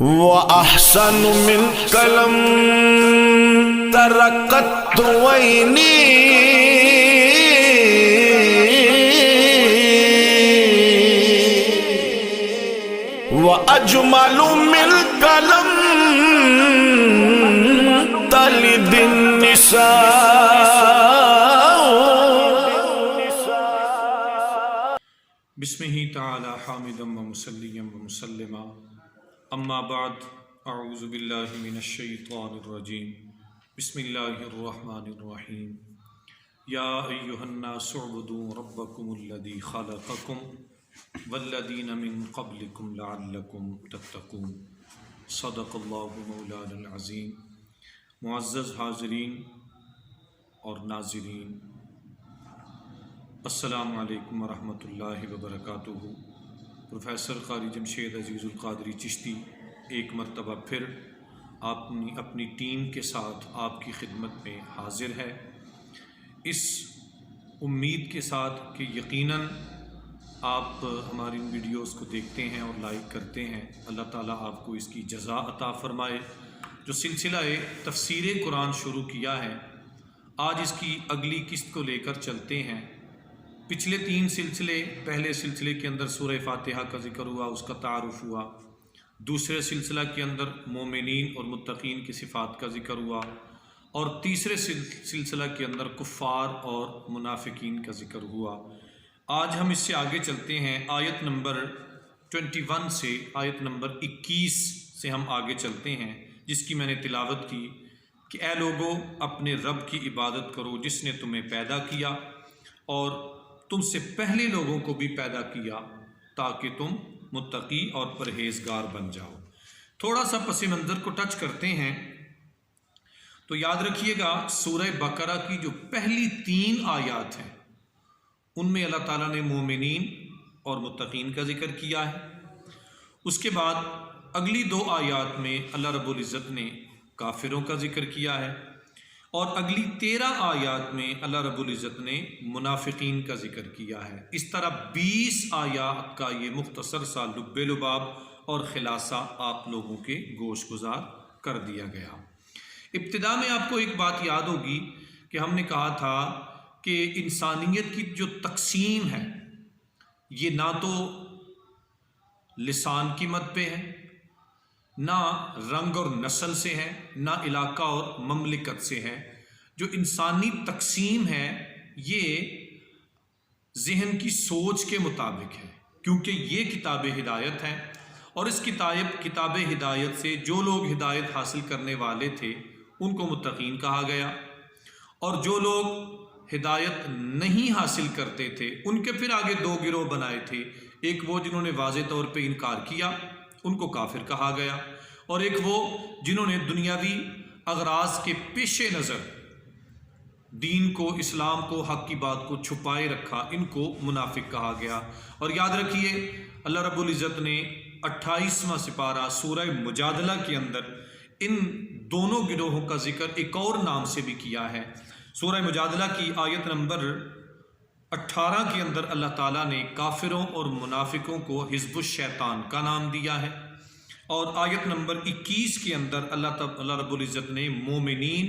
وأحسن من قلم تركت ويني وأجمل من قلم تلد النساء بسمہ تعالی حامدا ومصلیا ومسلما اما بعد اعوذ باللہ من الشیطان الرجیم بسم اللہ الرحمن الرحیم یا ایہا الناس اعبدوا ربکم الذی خلقکم والذین من قبلکم لعلکم تتقون صدق اللہ مولانا العظیم۔ معزز حاضرین اور ناظرین، السلام علیکم ورحمۃ اللہ وبرکاتہ۔ پروفیسر قاری جمشید عزیز القادری چشتی ایک مرتبہ پھر اپنی ٹیم کے ساتھ آپ کی خدمت میں حاضر ہے، اس امید کے ساتھ کہ یقیناً آپ ہماری ان ویڈیوز کو دیکھتے ہیں اور لائک کرتے ہیں۔ اللہ تعالیٰ آپ کو اس کی جزا عطا فرمائے۔ جو سلسلہ تفسیر قرآن شروع کیا ہے، آج اس کی اگلی قسط کو لے کر چلتے ہیں۔ پچھلے 3 سلسلے، پہلے سلسلے کے اندر سورہ فاتحہ کا ذکر ہوا، اس کا تعارف ہوا۔ دوسرے سلسلہ کے اندر مومنین اور متقین کی صفات کا ذکر ہوا، اور تیسرے سلسلہ کے اندر کفار اور منافقین کا ذکر ہوا۔ آج ہم اس سے آگے چلتے ہیں، آیت نمبر 21 سے آیت نمبر 21 سے ہم آگے چلتے ہیں، جس کی میں نے تلاوت کی کہ اے لوگو اپنے رب کی عبادت کرو جس نے تمہیں پیدا کیا اور تم سے پہلے لوگوں کو بھی پیدا کیا تاکہ تم متقی اور پرہیزگار بن جاؤ۔ تھوڑا سا پس منظر کو ٹچ کرتے ہیں تو یاد رکھیے گا، سورہ بقرہ کی جو پہلی 3 آیات ہیں ان میں اللہ تعالیٰ نے مومنین اور متقین کا ذکر کیا ہے۔ اس کے بعد اگلی 2 آیات میں اللہ رب العزت نے کافروں کا ذکر کیا ہے، اور اگلی 13 آیات میں اللہ رب العزت نے منافقین کا ذکر کیا ہے۔ اس طرح 20 آیات کا یہ مختصر سا لب لباب اور خلاصہ آپ لوگوں کے گوش گزار کر دیا گیا۔ ابتدا میں آپ کو ایک بات یاد ہوگی کہ ہم نے کہا تھا کہ انسانیت کی جو تقسیم ہے یہ نہ تو لسان کی مد پہ ہے، نہ رنگ اور نسل سے ہے، نہ علاقہ اور مملکت سے ہے۔ جو انسانی تقسیم ہے یہ ذہن کی سوچ کے مطابق ہے، کیونکہ یہ کتاب ہدایت ہے، اور اس کتاب ہدایت سے جو لوگ ہدایت حاصل کرنے والے تھے ان کو متقین کہا گیا، اور جو لوگ ہدایت نہیں حاصل کرتے تھے ان کے پھر آگے 2 گروہ بنائے تھے۔ ایک وہ جنہوں نے واضح طور پہ انکار کیا، ان کو کافر کہا گیا، اور ایک وہ جنہوں نے دنیاوی اغراض کے پیش نظر دین کو، اسلام کو، حق کی بات کو چھپائے رکھا، ان کو منافق کہا گیا۔ اور یاد رکھیے اللہ رب العزت نے 28واں سپارہ سورہ مجادلہ کے اندر ان دونوں گروہوں کا ذکر ایک اور نام سے بھی کیا ہے۔ سورہ مجادلہ کی آیت نمبر 18 کے اندر اللہ تعالیٰ نے کافروں اور منافقوں کو حزب الشیطان کا نام دیا ہے، اور آیت نمبر 21 کے اندر اللہ رب العزت نے مومنین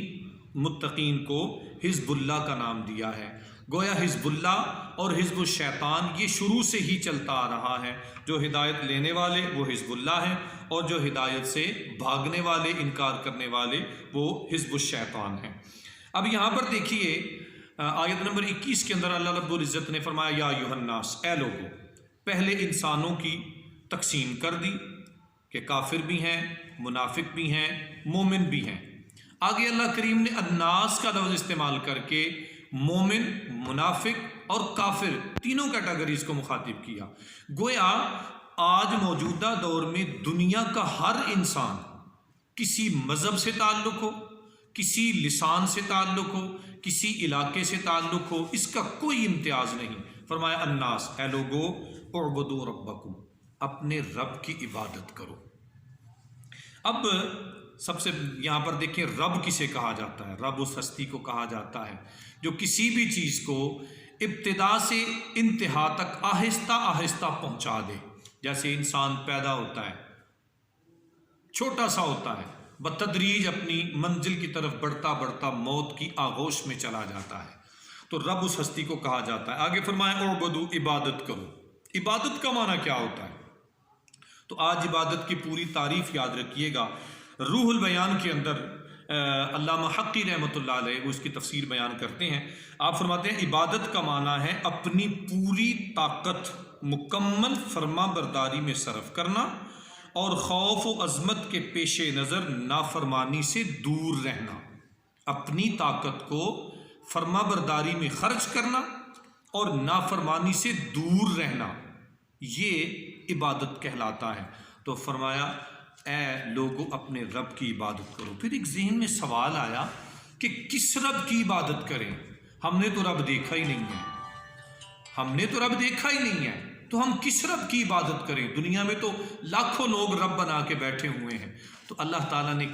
متقین کو حزب اللہ کا نام دیا ہے۔ گویا حزب اللہ اور حزب الشیطان یہ شروع سے ہی چلتا آ رہا ہے۔ جو ہدایت لینے والے وہ حزب اللہ ہیں، اور جو ہدایت سے بھاگنے والے، انکار کرنے والے، وہ حزب الشیطان ہیں۔ اب یہاں پر دیکھیے آیت نمبر 21 کے اندر اللہ رب العزت نے فرمایا یا ایھا الناس، اے لوگو، پہلے انسانوں کی تقسیم کر دی کہ کافر بھی ہیں، منافق بھی ہیں، مومن بھی ہیں۔ آگے اللہ کریم نے الناس کا لفظ استعمال کر کے مومن، منافق اور کافر تینوں کیٹیگریز کو مخاطب کیا۔ گویا آج موجودہ دور میں دنیا کا ہر انسان، کسی مذہب سے تعلق ہو، کسی لسان سے تعلق ہو، کسی علاقے سے تعلق ہو، اس کا کوئی امتیاز نہیں۔ فرمایا الناس، اے لوگو اعبدوا ربکم، اپنے رب کی عبادت کرو۔ اب سب سے یہاں پر دیکھیں رب کسے کہا جاتا ہے؟ رب اس ہستی کو کہا جاتا ہے جو کسی بھی چیز کو ابتدا سے انتہا تک آہستہ آہستہ پہنچا دے۔ جیسے انسان پیدا ہوتا ہے، چھوٹا سا ہوتا ہے، بتدریج اپنی منزل کی طرف بڑھتا بڑھتا موت کی آغوش میں چلا جاتا ہے۔ تو رب اس ہستی کو کہا جاتا ہے۔ آگے فرمایا اعبدوا، عبادت کرو۔ عبادت کا معنی کیا ہوتا ہے؟ تو آج عبادت کی پوری تعریف یاد رکھیے گا۔ روح البیان کے اندر علامہ حقی رحمۃ اللہ علیہ وہ اس کی تفسیر بیان کرتے ہیں۔ آپ فرماتے ہیں عبادت کا معنی ہے اپنی پوری طاقت مکمل فرما برداری میں صرف کرنا اور خوف و عظمت کے پیش نظر نافرمانی سے دور رہنا۔ اپنی طاقت کو فرما برداری میں خرچ کرنا اور نافرمانی سے دور رہنا، یہ عبادت کہلاتا ہے۔ تو فرمایا اے لوگو اپنے رب کی عبادت کرو۔ پھر ایک ذہن میں سوال آیا کہ کس رب کی عبادت کریں؟ ہم نے تو رب دیکھا ہی نہیں ہے، ہم نے تو رب دیکھا ہی نہیں ہے، تو ہم کس رب کی عبادت کریں؟ دنیا میں تو لاکھوں لوگ رب بنا کے بیٹھے ہوئے ہیں۔ تو اللہ تعالیٰ نے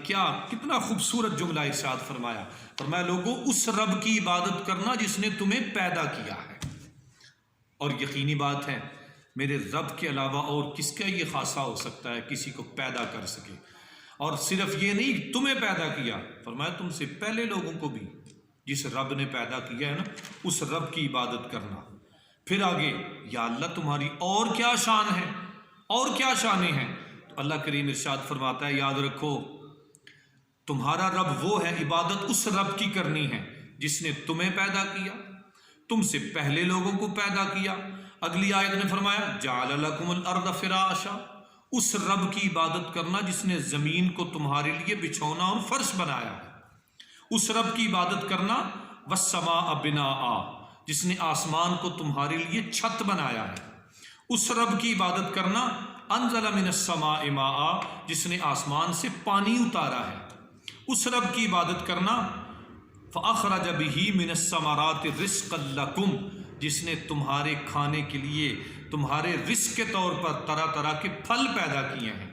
کتنا خوبصورت جملہ ارشاد فرمایا، فرمایا لوگو اس رب کی عبادت کرنا جس نے تمہیں پیدا کیا ہے۔ اور یقینی بات ہے میرے رب کے علاوہ اور کس کا یہ خاصہ ہو سکتا ہے کسی کو پیدا کر سکے؟ اور صرف یہ نہیں تمہیں پیدا کیا، فرمایا تم سے پہلے لوگوں کو بھی جس رب نے پیدا کیا ہے نا، اس رب کی عبادت کرنا۔ پھر آگے یا اللہ تمہاری اور کیا شان ہے، اور کیا شانیں ہیں؟ تو اللہ کریم ارشاد فرماتا ہے یاد رکھو تمہارا رب وہ ہے، عبادت اس رب کی کرنی ہے جس نے تمہیں پیدا کیا، تم سے پہلے لوگوں کو پیدا کیا۔ اگلی آیت نے فرمایا جعل لکم الارض فراشا، اس رب کی عبادت کرنا جس نے زمین کو تمہارے لیے بچھونا اور فرش بنایا ہے۔ اس رب کی عبادت کرنا والسماء بناء، جس نے آسمان کو تمہارے لیے چھت بنایا ہے۔ اس رب کی عبادت کرنا انزل من السماء ماء، جس نے آسمان سے پانی اتارا ہے۔ اس رب کی عبادت کرنا فأخرج به من الثمرات رزقا لکم، جس نے تمہارے کھانے کے لیے تمہارے رزق کے طور پر طرح طرح کے پھل پیدا کیے ہیں۔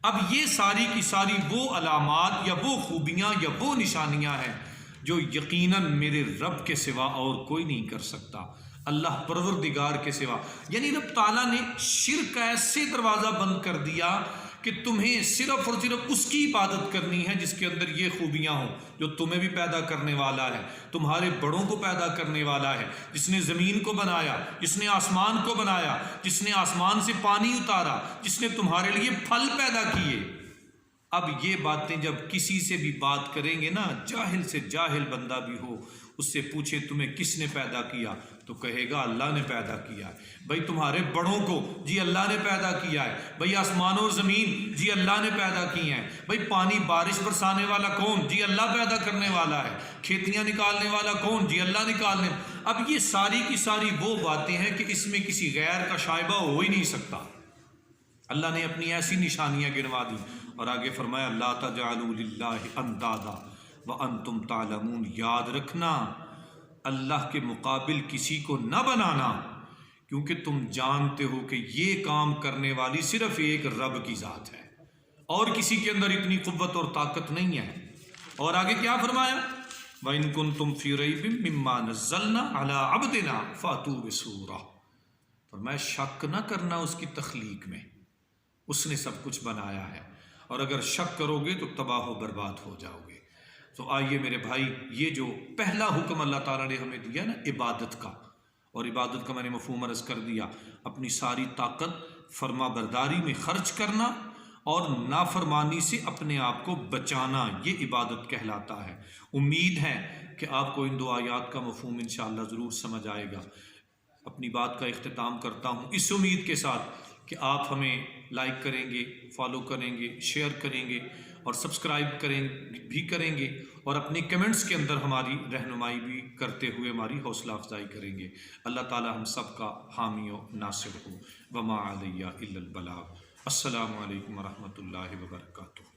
اب یہ ساری کی ساری وہ علامات یا وہ خوبیاں یا وہ نشانیاں ہیں جو یقیناً میرے رب کے سوا اور کوئی نہیں کر سکتا، اللہ پروردگار کے سوا۔ یعنی رب تعالیٰ نے شرک ایسے دروازہ بند کر دیا کہ تمہیں صرف اور صرف اس کی عبادت کرنی ہے جس کے اندر یہ خوبیاں ہوں، جو تمہیں بھی پیدا کرنے والا ہے، تمہارے بڑوں کو پیدا کرنے والا ہے، جس نے زمین کو بنایا، جس نے آسمان کو بنایا، جس نے آسمان سے پانی اتارا، جس نے تمہارے لیے پھل پیدا کیے۔ اب یہ باتیں جب کسی سے بھی بات کریں گے نا، جاہل سے جاہل بندہ بھی ہو، اس سے پوچھے تمہیں کس نے پیدا کیا، تو کہے گا اللہ نے پیدا کیا ہے۔ بھائی تمہارے بڑوں کو، جی اللہ نے پیدا کیا ہے۔ بھائی آسمان و زمین، جی اللہ نے پیدا کی ہیں۔ بھائی پانی بارش برسانے والا کون؟ جی اللہ پیدا کرنے والا ہے۔ کھیتیاں نکالنے والا کون؟ جی اللہ نکالنے۔ اب یہ ساری کی ساری وہ باتیں ہیں کہ اس میں کسی غیر کا شائبہ ہو ہی نہیں سکتا۔ اللہ نے اپنی ایسی نشانیاں گنوا دی اور آگے فرمایا لا تجعلوا للہ اندادا وانتم تعلمون، یاد رکھنا اللہ کے مقابل کسی کو نہ بنانا، کیونکہ تم جانتے ہو کہ یہ کام کرنے والی صرف ایک رب کی ذات ہے اور کسی کے اندر اتنی قوت اور طاقت نہیں ہے۔ اور آگے کیا فرمایا وَإِن كُنتُمْ فِي رَيْبٍ مِّمَّا نَزَّلْنَا عَلَىٰ عَبْدِنَا فَأْتُوا بِسُورَةٍ، فرمایا شک نہ کرنا اس کی تخلیق میں، اس نے سب کچھ بنایا ہے، اور اگر شک کرو گے تو تباہ و برباد ہو جاؤ گے۔ تو آئیے میرے بھائی، یہ جو پہلا حکم اللہ تعالیٰ نے ہمیں دیا نا عبادت کا، اور عبادت کا میں نے مفہوم عرض کر دیا، اپنی ساری طاقت فرما برداری میں خرچ کرنا اور نافرمانی سے اپنے آپ کو بچانا، یہ عبادت کہلاتا ہے۔ امید ہے کہ آپ کو ان دو آیات کا مفہوم انشاءاللہ ضرور سمجھ آئے گا۔ اپنی بات کا اختتام کرتا ہوں اس امید کے ساتھ کہ آپ ہمیں لائک کریں گے، فالو کریں گے، شیئر کریں گے اور سبسکرائب کریں گے اور اپنے کمنٹس کے اندر ہماری رہنمائی بھی کرتے ہوئے ہماری حوصلہ افزائی کریں گے۔ اللہ تعالی ہم سب کا حامی و ناصر ہو۔ وما علیہ الا البلاغ۔ السلام علیکم ورحمۃ اللہ وبرکاتہ۔